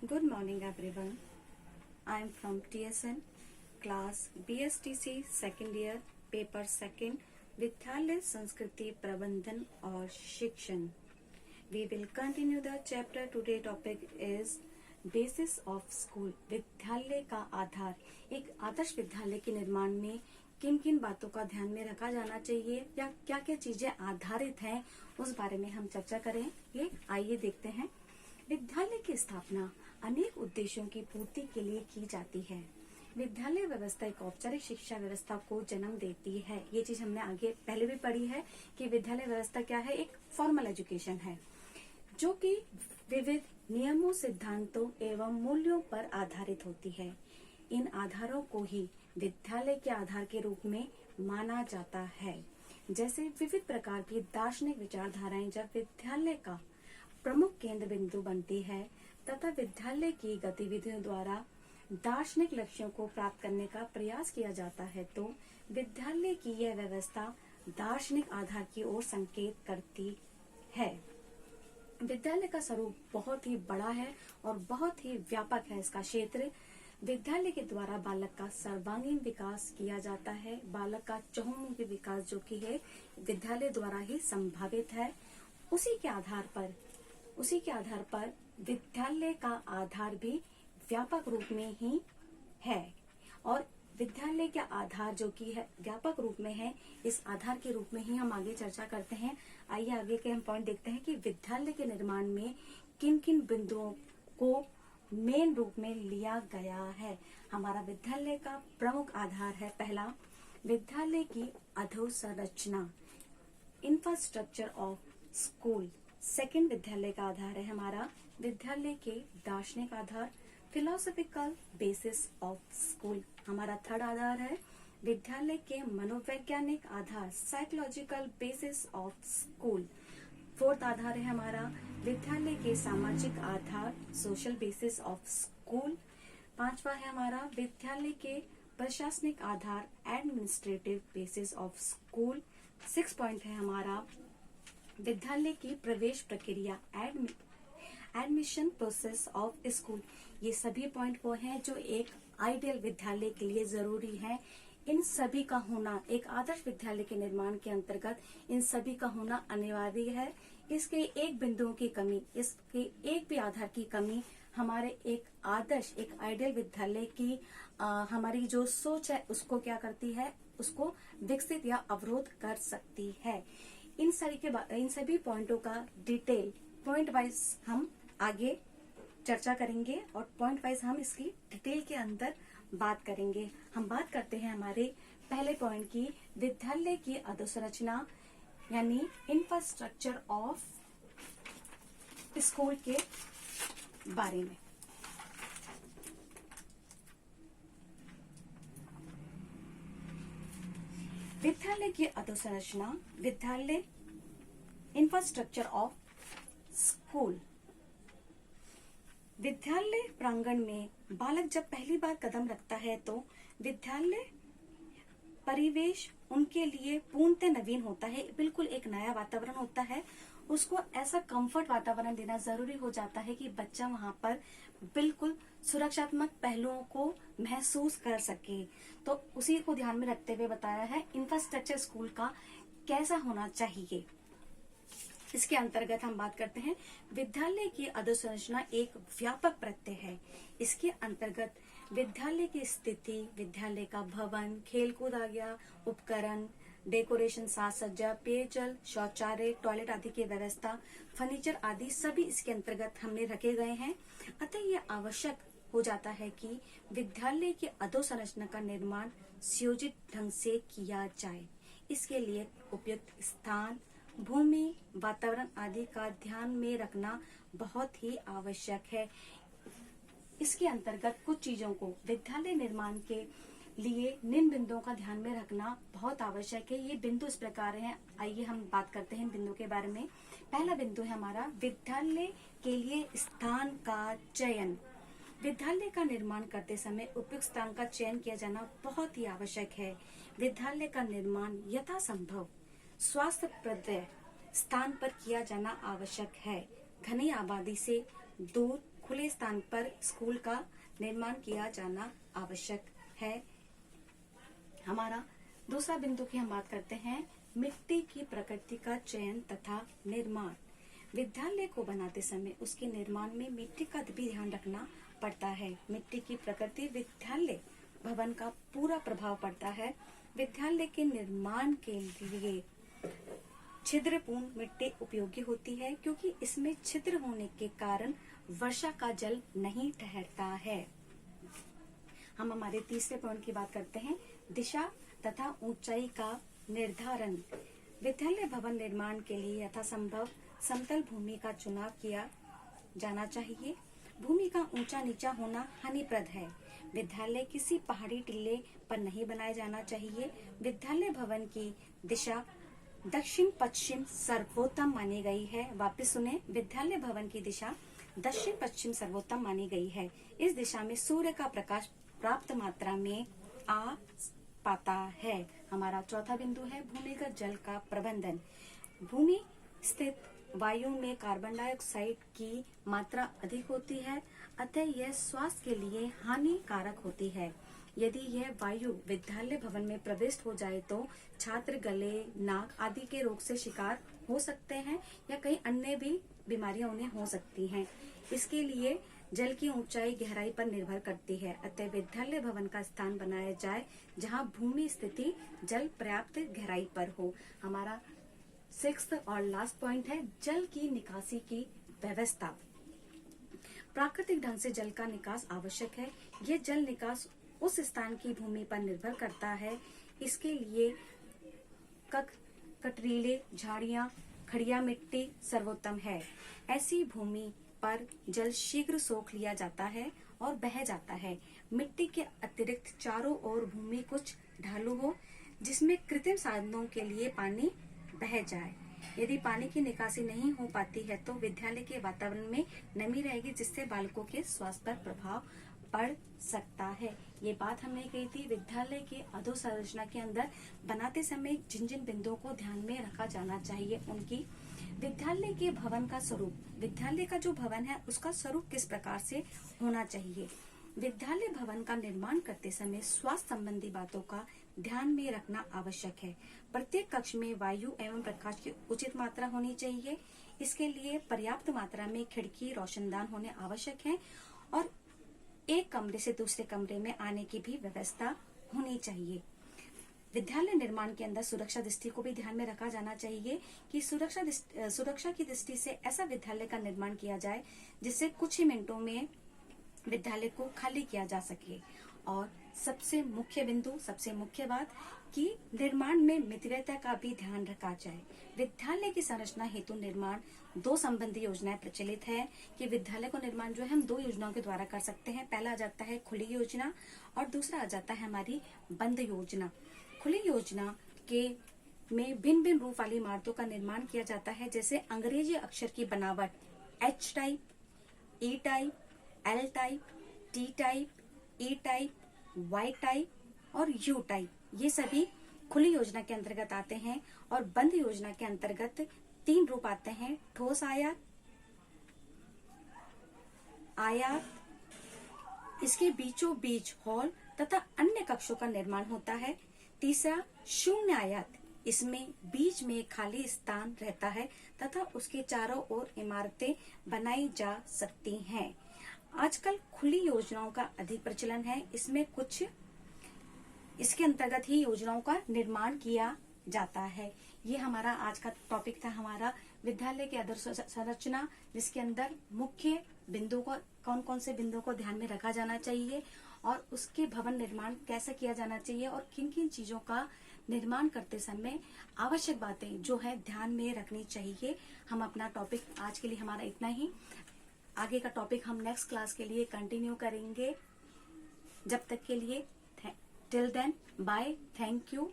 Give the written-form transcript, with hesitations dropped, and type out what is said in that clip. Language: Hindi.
Good morning, everyone. I am from TSN, class BSTC second year, paper second, विद्यालय संस्कृति प्रबंधन और शिक्षण. We will continue the chapter. Today topic is basis of school. विद्यालय का आधार. एक आदर्श विद्यालय के निर्माण में किन किन बातों का ध्यान में रखा जाना चाहिए या क्या क्या चीजें आधारित हैं, उस बारे में हम चर्चा करेंगे. आइए देखते हैं. विद्यालय की स्थापना अनेक उद्देश्यों की पूर्ति के लिए की जाती है. विद्यालय व्यवस्था एक औपचारिक शिक्षा व्यवस्था को जन्म देती है. ये चीज हमने आगे पहले भी पढ़ी है कि विद्यालय व्यवस्था क्या है, एक फॉर्मल एजुकेशन है जो कि विविध नियमों, सिद्धांतों एवं मूल्यों पर आधारित होती है. इन आधारों को ही विद्यालय के आधार के रूप में माना जाता है. जैसे विविध प्रकार की दार्शनिक विचारधाराएं जब विद्यालय का प्रमुख केंद्र बिंदु बनती है तथा विद्यालय की गतिविधियों द्वारा दार्शनिक लक्ष्यों को प्राप्त करने का प्रयास किया जाता है, तो विद्यालय की यह व्यवस्था दार्शनिक आधार की ओर संकेत करती है. विद्यालय का स्वरूप बहुत ही बड़ा है और बहुत ही व्यापक है. इसका क्षेत्र विद्यालय के द्वारा बालक का सर्वांगीण विकास किया जाता है. बालक का चहुमुखी विकास जो कि है विद्यालय द्वारा ही संभावित है. उसी के आधार पर विद्यालय का आधार भी व्यापक रूप में ही है. और विद्यालय का आधार जो कि है व्यापक रूप में है, इस आधार के रूप में ही हम आगे चर्चा करते हैं. आइए आगे के हम पॉइंट देखते हैं कि विद्यालय के निर्माण में किन किन बिंदुओं को मेन रूप में लिया गया है. हमारा विद्यालय का प्रमुख आधार है पहला, विद्यालय की अधोसंरचना, इंफ्रास्ट्रक्चर ऑफ स्कूल. सेकंड, विद्यालय का आधार है हमारा विद्यालय के दार्शनिक आधार, फिलोसॉफिकल बेसिस ऑफ स्कूल. हमारा थर्ड आधार है विद्यालय के मनोवैज्ञानिक आधार, psychological basis of school. Fourth आधार है हमारा विद्यालय के सामाजिक आधार, सोशल बेसिस ऑफ स्कूल. पांचवा है हमारा विद्यालय के प्रशासनिक आधार, administrative basis of school. Six point है हमारा विद्यालय की प्रवेश प्रक्रिया, एडमिशन प्रोसेस ऑफ स्कूल. ये सभी पॉइंट वो हैं जो एक आइडियल विद्यालय के लिए जरूरी है. इन सभी का होना एक आदर्श विद्यालय के निर्माण के अंतर्गत इन सभी का होना अनिवार्य है. इसके एक बिंदुओं की कमी, इसके एक भी आधार की कमी हमारे एक आदर्श, एक आइडियल विद्यालय की हमारी जो सोच है उसको क्या करती है, उसको विकसित या अवरोध कर सकती है. इन सभी पॉइंटों का डिटेल पॉइंट वाइज हम आगे चर्चा करेंगे और पॉइंट वाइज हम इसकी डिटेल के अंदर बात करेंगे. हम बात करते हैं हमारे पहले पॉइंट की, विद्यालय की अधोसंरचना यानी इंफ्रास्ट्रक्चर ऑफ स्कूल के बारे में. विद्यालय की अधोसंरचना, विद्यालय इंफ्रास्ट्रक्चर ऑफ स्कूल. विद्यालय प्रांगण में बालक जब पहली बार कदम रखता है तो विद्यालय परिवेश उनके लिए पूर्णतः नवीन होता है. बिल्कुल एक नया वातावरण होता है. उसको ऐसा कंफर्ट वातावरण देना जरूरी हो जाता है कि बच्चा वहां पर बिल्कुल सुरक्षात्मक पहलुओं को महसूस कर सके. तो उसी को ध्यान में रखते हुए बताया है इंफ्रास्ट्रक्चर स्कूल का कैसा होना चाहिए. इसके अंतर्गत हम बात करते हैं विद्यालय की अधोसंरचना एक व्यापक प्रत्यय है. इसके अंतर्गत विद्यालय की स्थिति, विद्यालय का भवन, खेलकूद आ गया, उपकरण, डेकोरेशन, साज सज्जा, पेयजल, शौचालय, टॉयलेट आदि की व्यवस्था, फर्नीचर आदि सभी इसके अंतर्गत हमने रखे गए हैं. अतः यह आवश्यक हो जाता है कि विद्यालय की अधोसंरचना का निर्माण सुयोजित ढंग से किया जाए. इसके लिए उपयुक्त स्थान, भूमि, वातावरण आदि का ध्यान में रखना बहुत ही आवश्यक है. इसके अंतर्गत कुछ चीजों को विद्यालय निर्माण के लिए निम्न बिंदुओं का ध्यान में रखना बहुत आवश्यक है. ये बिंदु इस प्रकार हैं. आइए हम बात करते हैं बिंदु के बारे में. पहला बिंदु है हमारा विद्यालय के लिए स्थान का चयन. विद्यालय का निर्माण करते समय उपयुक्त स्थान का चयन किया जाना बहुत ही आवश्यक है. विद्यालय का निर्माण यथासंभव स्वास्थ्यप्रद स्थान पर किया जाना आवश्यक है. घनी आबादी से दूर, खुले स्थान पर स्कूल का निर्माण किया जाना आवश्यक है। हमारा दूसरा बिंदु की हम बात करते हैं, मिट्टी की प्रकृति का चयन तथा निर्माण। विद्यालय को बनाते समय उसके निर्माण में मिट्टी का भी ध्यान रखना पड़ता है। मिट्टी की प्रकृति विद्यालय भवन का पूरा प्रभाव पड़ता है। विद्यालय के निर्माण के लिए छिद्रपूर्ण मिट्टी उपयोगी होती है, क्योंकि इसमें छिद्र होने के कारण वर्षा का जल नहीं ठहरता है। हम हमारे तीसरे पॉइंट की बात करते हैं, दिशा तथा ऊंचाई का निर्धारण। विद्यालय भवन निर्माण के लिए यथासंभव समतल भूमि का चुनाव किया जाना चाहिए। भूमि का ऊंचा नीचा होना हानिप्रद है। विद्यालय किसी पहाड़ी टीले पर नहीं बनाया जाना चाहिए। विद्यालय भवन की दिशा दक्षिण पश्चिम सर्वोत्तम मानी गई है। वापस सुने, विद्यालय भवन की दिशा दक्षिण पश्चिम सर्वोत्तम मानी गई है। इस दिशा में सूर्य का प्रकाश पर्याप्त मात्रा में आ पाता है। हमारा चौथा बिंदु है, भूमिगत जल का प्रबंधन। भूमि स्थित वायु में कार्बन डाइऑक्साइड की मात्रा अधिक होती है, अतः यह स्वास्थ्य के लिए हानिकारक होती है। यदि यह वायु विद्यालय भवन में प्रविष्ट हो जाए तो छात्र गले, नाक आदि के रोग से शिकार हो सकते हैं या कई अन्य भी बीमारियां उन्हें हो सकती हैं। इसके लिए जल की ऊंचाई गहराई पर निर्भर करती है, अतः विद्यालय भवन का स्थान बनाया जाए जहां भूमि स्थिति जल पर्याप्त गहराई पर हो। हमारा सिक्स्थ और लास्ट पॉइंट है, जल की निकासी की व्यवस्था। प्राकृतिक ढंग से जल का निकास आवश्यक है। यह जल निकास उस स्थान की भूमि पर निर्भर करता है। इसके लिए कटरीले झाड़ियां, खड़िया मिट्टी सर्वोत्तम है। ऐसी भूमि पर जल शीघ्र सोख लिया जाता है और बह जाता है। मिट्टी के अतिरिक्त चारों ओर भूमि कुछ ढालू हो, जिसमें कृत्रिम साधनों के लिए पानी बह जाए। यदि पानी की निकासी नहीं हो पाती है तो विद्यालय के वातावरण में नमी रहेगी, जिससे बालकों के स्वास्थ्य पर प्रभाव पड़ सकता है। ये बात हमने कही थी, विद्यालय के अधोसंरचना के अंदर बनाते समय जिन जिन बिंदुओं को ध्यान में रखा जाना चाहिए उनकी। विद्यालय के भवन का स्वरूप, विद्यालय का जो भवन है उसका स्वरूप किस प्रकार से होना चाहिए। विद्यालय भवन का निर्माण करते समय स्वास्थ्य संबंधी बातों का ध्यान में रखना आवश्यक है। प्रत्येक कक्ष में वायु एवं प्रकाश की उचित मात्रा होनी चाहिए। इसके लिए पर्याप्त मात्रा में खिड़की, रोशनदान होने आवश्यक है और एक कमरे से दूसरे कमरे में आने की भी व्यवस्था होनी चाहिए। विद्यालय निर्माण के अंदर सुरक्षा दृष्टि को भी ध्यान में रखा जाना चाहिए कि सुरक्षा की दृष्टि से ऐसा विद्यालय का निर्माण किया जाए जिससे कुछ ही मिनटों में विद्यालय को खाली किया जा सके। और सबसे मुख्य बिंदु, सबसे मुख्य बात कि निर्माण में मितव्ययता का भी ध्यान रखा जाए। विद्यालय की संरचना हेतु निर्माण 2 संबंधी योजनाएं प्रचलित है कि विद्यालय को निर्माण जो है हम 2 योजनाओं के द्वारा कर सकते हैं। पहला आ जाता है खुली योजना और दूसरा आ जाता है हमारी बंद योजना। खुली योजना के में भिन्न भिन्न रूप वाली इमारतों का निर्माण किया जाता है, जैसे अंग्रेजी अक्षर की बनावट H type, E type, L type, T type, E type, Y type और U टाइप। ये सभी खुली योजना के अंतर्गत आते हैं। और बंद योजना के अंतर्गत 3 रूप आते हैं, ठोस आयत, इसके बीचों बीच हॉल तथा अन्य कक्षों का निर्माण होता है। तीसरा शून्य आयत, इसमें बीच में खाली स्थान रहता है तथा उसके चारों ओर इमारतें बनाई जा सकती हैं। आजकल खुली योजनाओं का अधिक प्रचलन है। इसमें कुछ इसके अंतर्गत ही योजनाओं का निर्माण किया जाता है। ये हमारा आज का टॉपिक था, हमारा विद्यालय के अधोसंरचना, जिसके अंदर मुख्य बिंदु को कौन कौन से बिंदुओं को ध्यान में रखा जाना चाहिए और उसके भवन निर्माण कैसे किया जाना चाहिए और किन किन चीजों का निर्माण करते समय आवश्यक बातें जो है ध्यान में रखनी चाहिए। हम अपना टॉपिक आज के लिए हमारा इतना ही। आगे का टॉपिक हम नेक्स्ट क्लास के लिए कंटिन्यू करेंगे। जब तक के लिए till then bye, thank you.